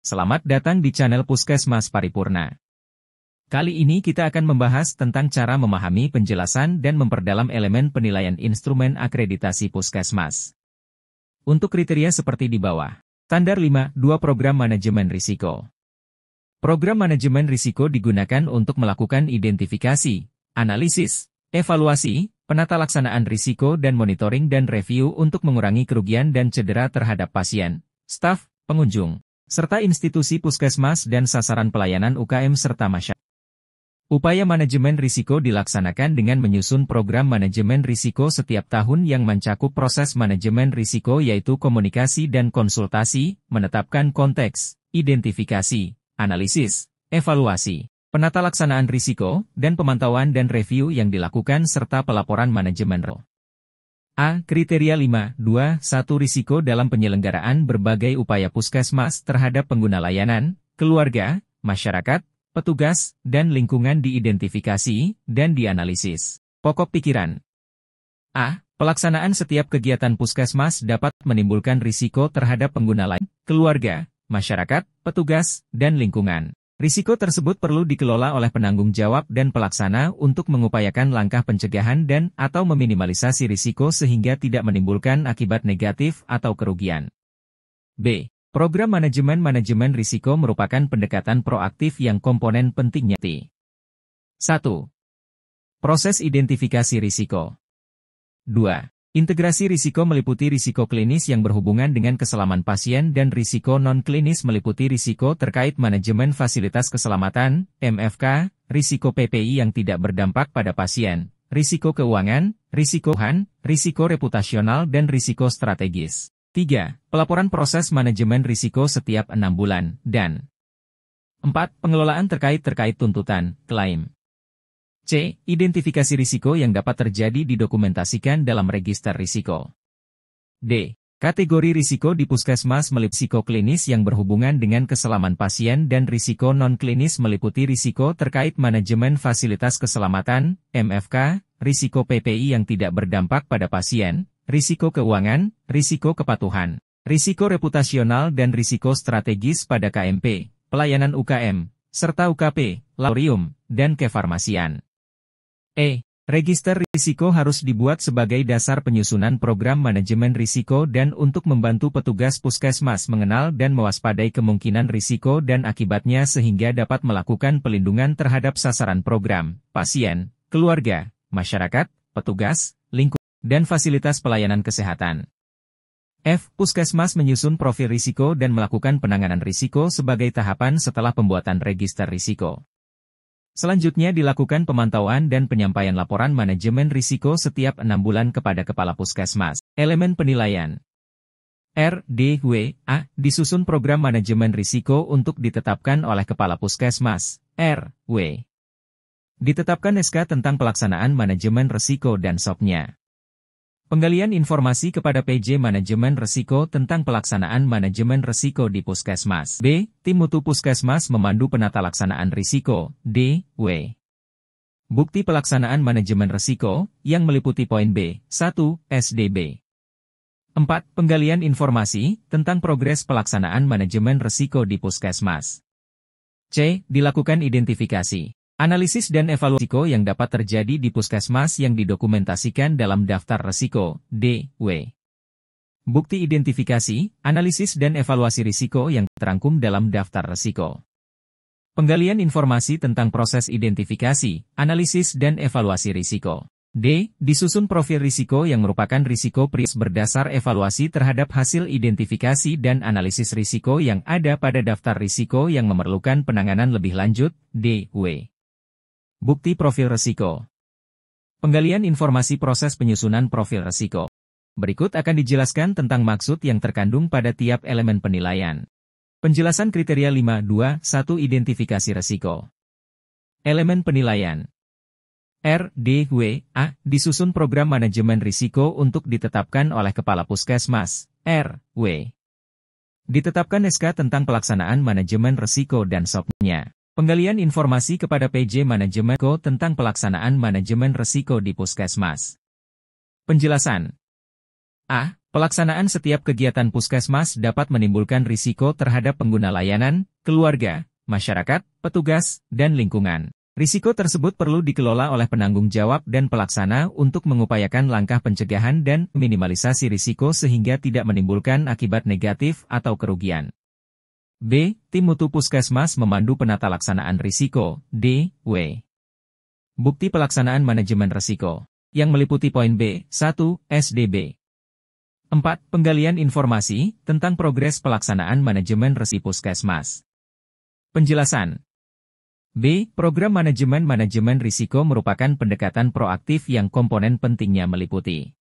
Selamat datang di channel Puskesmas Paripurna. Kali ini kita akan membahas tentang cara memahami penjelasan dan memperdalam elemen penilaian instrumen akreditasi Puskesmas. Untuk kriteria seperti di bawah. Standar 5.2 Program Manajemen Risiko. Program manajemen risiko digunakan untuk melakukan identifikasi, analisis, evaluasi, penata laksanaan risiko dan monitoring dan review untuk mengurangi kerugian dan cedera terhadap pasien, staf, pengunjung, serta institusi puskesmas dan sasaran pelayanan UKM serta masyarakat. Upaya manajemen risiko dilaksanakan dengan menyusun program manajemen risiko setiap tahun yang mencakup proses manajemen risiko yaitu komunikasi dan konsultasi, menetapkan konteks, identifikasi, analisis, evaluasi, penata laksanaan risiko, dan pemantauan dan review yang dilakukan serta pelaporan manajemen risiko. A. Kriteria 5.2.1 Risiko dalam penyelenggaraan berbagai upaya puskesmas terhadap pengguna layanan, keluarga, masyarakat, petugas, dan lingkungan diidentifikasi dan dianalisis. Pokok pikiran. A. Pelaksanaan setiap kegiatan puskesmas dapat menimbulkan risiko terhadap pengguna lain, keluarga, masyarakat, petugas, dan lingkungan. Risiko tersebut perlu dikelola oleh penanggung jawab dan pelaksana untuk mengupayakan langkah pencegahan dan atau meminimalisasi risiko sehingga tidak menimbulkan akibat negatif atau kerugian. B. Program manajemen risiko merupakan pendekatan proaktif yang komponen pentingnya. 1. Proses identifikasi risiko. 2. Integrasi risiko meliputi risiko klinis yang berhubungan dengan keselamatan pasien dan risiko non-klinis meliputi risiko terkait manajemen fasilitas keselamatan, MFK, risiko PPI yang tidak berdampak pada pasien, risiko keuangan, risiko reputasional dan risiko strategis. 3. Pelaporan proses manajemen risiko setiap 6 bulan, dan 4. Pengelolaan terkait tuntutan, klaim. C. Identifikasi risiko yang dapat terjadi didokumentasikan dalam register risiko. D. Kategori risiko di puskesmas meliputi risiko klinis yang berhubungan dengan keselamatan pasien dan risiko non-klinis meliputi risiko terkait manajemen fasilitas keselamatan, MFK, risiko PPI yang tidak berdampak pada pasien, risiko keuangan, risiko kepatuhan, risiko reputasional dan risiko strategis pada KMP, pelayanan UKM, serta UKP, laboratorium, dan kefarmasian. E. Register risiko harus dibuat sebagai dasar penyusunan program manajemen risiko dan untuk membantu petugas puskesmas mengenal dan mewaspadai kemungkinan risiko dan akibatnya sehingga dapat melakukan pelindungan terhadap sasaran program, pasien, keluarga, masyarakat, petugas, lingkungan, dan fasilitas pelayanan kesehatan. F. Puskesmas menyusun profil risiko dan melakukan penanganan risiko sebagai tahapan setelah pembuatan register risiko. Selanjutnya dilakukan pemantauan dan penyampaian laporan manajemen risiko setiap 6 bulan kepada Kepala Puskesmas. Elemen penilaian. R.D.W.A. Disusun program manajemen risiko untuk ditetapkan oleh Kepala Puskesmas. R.W. Ditetapkan SK tentang pelaksanaan manajemen risiko dan SOP-nya. Penggalian informasi kepada PJ Manajemen Risiko tentang pelaksanaan manajemen risiko di Puskesmas. B. Tim Mutu Puskesmas memandu penata laksanaan risiko. D.W. Bukti pelaksanaan manajemen risiko, yang meliputi poin B. 1. SDB. 4. Penggalian informasi tentang progres pelaksanaan manajemen risiko di Puskesmas. C. Dilakukan identifikasi, analisis dan evaluasi risiko yang dapat terjadi di puskesmas yang didokumentasikan dalam daftar risiko, D.W. Bukti identifikasi, analisis dan evaluasi risiko yang terangkum dalam daftar risiko. Penggalian informasi tentang proses identifikasi, analisis dan evaluasi risiko. D. Disusun profil risiko yang merupakan risiko berdasar evaluasi terhadap hasil identifikasi dan analisis risiko yang ada pada daftar risiko yang memerlukan penanganan lebih lanjut, D.W. Bukti profil risiko. Penggalian informasi proses penyusunan profil risiko. Berikut akan dijelaskan tentang maksud yang terkandung pada tiap elemen penilaian. Penjelasan kriteria 5.2.1 Identifikasi risiko. Elemen penilaian. R.D.W.A. Disusun program manajemen risiko untuk ditetapkan oleh Kepala Puskesmas. R.W. Ditetapkan SK tentang pelaksanaan manajemen risiko dan SOP-nya. Penggalian informasi kepada PJ Manajemen Risiko tentang pelaksanaan manajemen risiko di Puskesmas. Penjelasan. A. Pelaksanaan setiap kegiatan puskesmas dapat menimbulkan risiko terhadap pengguna layanan, keluarga, masyarakat, petugas, dan lingkungan. Risiko tersebut perlu dikelola oleh penanggung jawab dan pelaksana untuk mengupayakan langkah pencegahan dan minimalisasi risiko sehingga tidak menimbulkan akibat negatif atau kerugian. B. Tim Mutu Puskesmas memandu penata laksanaan risiko, D.W. Bukti pelaksanaan manajemen risiko, yang meliputi poin B, 1, SDB. 4. Penggalian informasi tentang progres pelaksanaan manajemen risiko puskesmas. Penjelasan. B. Program manajemen risiko merupakan pendekatan proaktif yang komponen pentingnya meliputi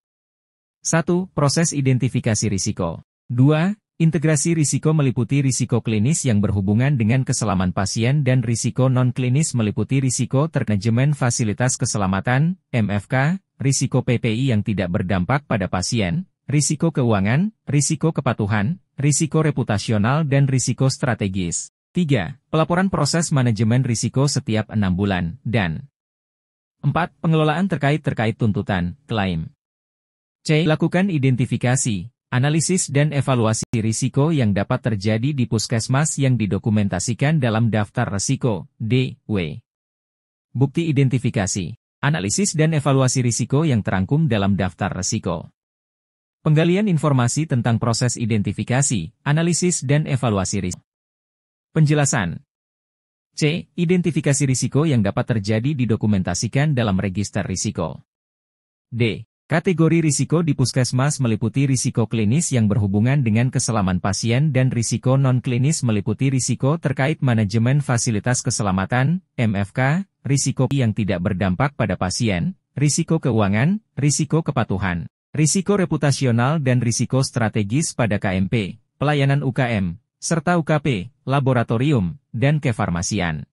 1. Proses identifikasi risiko. 2. Integrasi risiko meliputi risiko klinis yang berhubungan dengan keselamatan pasien dan risiko non-klinis meliputi risiko manajemen fasilitas keselamatan, MFK, risiko PPI yang tidak berdampak pada pasien, risiko keuangan, risiko kepatuhan, risiko reputasional dan risiko strategis. 3. Pelaporan proses manajemen risiko setiap 6 bulan, dan 4. Pengelolaan terkait tuntutan, klaim. C. Lakukan identifikasi, analisis dan evaluasi risiko yang dapat terjadi di puskesmas yang didokumentasikan dalam daftar risiko, D.W. Bukti identifikasi, analisis dan evaluasi risiko yang terangkum dalam daftar risiko. Penggalian informasi tentang proses identifikasi, analisis dan evaluasi risiko. Penjelasan. C. Identifikasi risiko yang dapat terjadi didokumentasikan dalam register risiko. D. Kategori risiko di puskesmas meliputi risiko klinis yang berhubungan dengan keselamatan pasien dan risiko non-klinis meliputi risiko terkait manajemen fasilitas keselamatan, MFK, risiko yang tidak berdampak pada pasien, risiko keuangan, risiko kepatuhan, risiko reputasional dan risiko strategis pada KMP, pelayanan UKM, serta UKP, laboratorium, dan kefarmasian.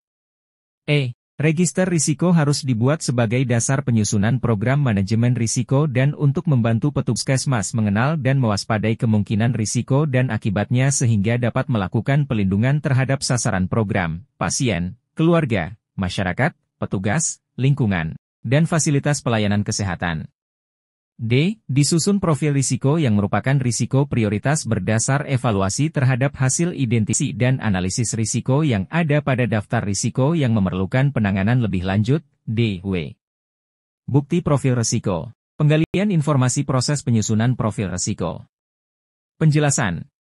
E. Register risiko harus dibuat sebagai dasar penyusunan program manajemen risiko dan untuk membantu puskesmas mengenal dan mewaspadai kemungkinan risiko dan akibatnya sehingga dapat melakukan pelindungan terhadap sasaran program, pasien, keluarga, masyarakat, petugas, lingkungan, dan fasilitas pelayanan kesehatan. D. Disusun profil risiko yang merupakan risiko prioritas berdasar evaluasi terhadap hasil identifikasi dan analisis risiko yang ada pada daftar risiko yang memerlukan penanganan lebih lanjut, D.W. Bukti profil risiko. Penggalian informasi proses penyusunan profil risiko. Penjelasan.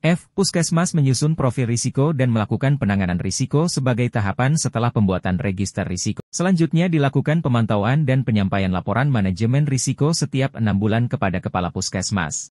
F. Puskesmas menyusun profil risiko dan melakukan penanganan risiko sebagai tahapan setelah pembuatan register risiko. Selanjutnya dilakukan pemantauan dan penyampaian laporan manajemen risiko setiap 6 bulan kepada Kepala Puskesmas.